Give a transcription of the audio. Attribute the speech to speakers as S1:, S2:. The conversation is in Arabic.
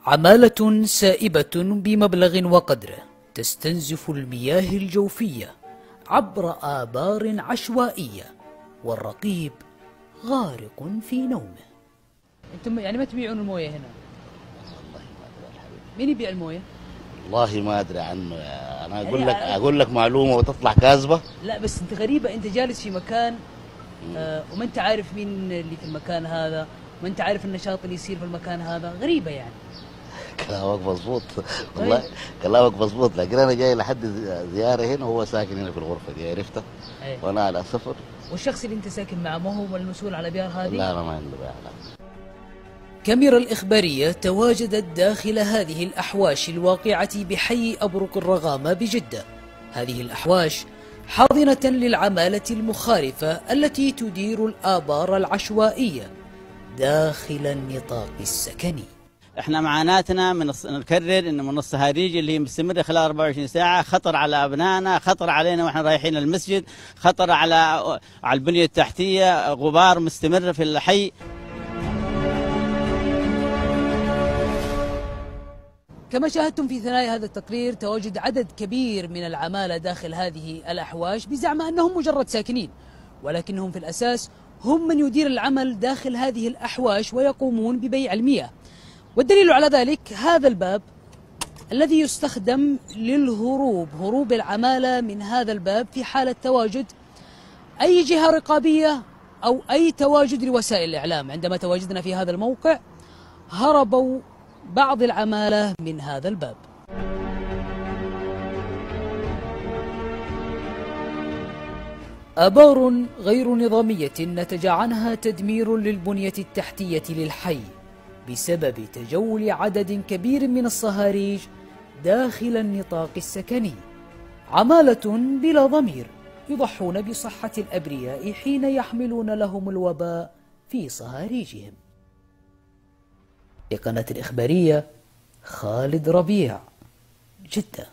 S1: عمالة سائبة بمبلغ وقدره تستنزف المياه الجوفية عبر آبار عشوائية، والرقيب غارق في نومه. انتم يعني ما تبيعون المويه هنا؟
S2: والله ما ادري يا حبيبي.
S1: مين يبيع المويه؟
S2: والله ما ادري عنه. انا اقول لك معلومه وتطلع كاذبه.
S1: لا بس انت غريبه، انت جالس في مكان وما انت عارف مين اللي في المكان هذا، وما انت عارف النشاط اللي يصير في المكان هذا، غريبه يعني.
S2: كلامك مظبوط والله. كلامك مظبوط، لكن انا جاي لحد زياره هنا وهو ساكن هنا في الغرفه دي، عرفته؟
S1: أيه.
S2: وانا على سفر.
S1: والشخص اللي انت ساكن معه ما هو المسؤول على بيار هذه؟
S2: لا انا ما عندي بيار.
S1: كاميرا الإخبارية تواجدت داخل هذه الأحواش الواقعة بحي أبرق الرغامة بجدة. هذه الأحواش حاضنة للعمالة المخالفة التي تدير الآبار العشوائية داخل النطاق السكني.
S3: احنا معاناتنا نكرر انه من الصهاريج اللي هي مستمره خلال 24 ساعه خطر على ابنائنا، خطر علينا واحنا رايحين المسجد، خطر على البنيه التحتيه، غبار مستمر في الحي.
S1: كما شاهدتم في ثنايا هذا التقرير، تواجد عدد كبير من العمالة داخل هذه الأحواش بزعم أنهم مجرد ساكنين، ولكنهم في الأساس هم من يدير العمل داخل هذه الأحواش ويقومون ببيع المياه. والدليل على ذلك هذا الباب الذي يستخدم هروب العمالة من هذا الباب في حالة تواجد أي جهة رقابية أو أي تواجد لوسائل الإعلام. عندما تواجدنا في هذا الموقع هربوا بعض العمالة من هذا الباب. آبار غير نظامية نتج عنها تدمير للبنية التحتية للحي بسبب تجول عدد كبير من الصهاريج داخل النطاق السكني. عمالة بلا ضمير يضحون بصحة الأبرياء حين يحملون لهم الوباء في صهاريجهم. لقناة الإخبارية، خالد ربيع، جدة.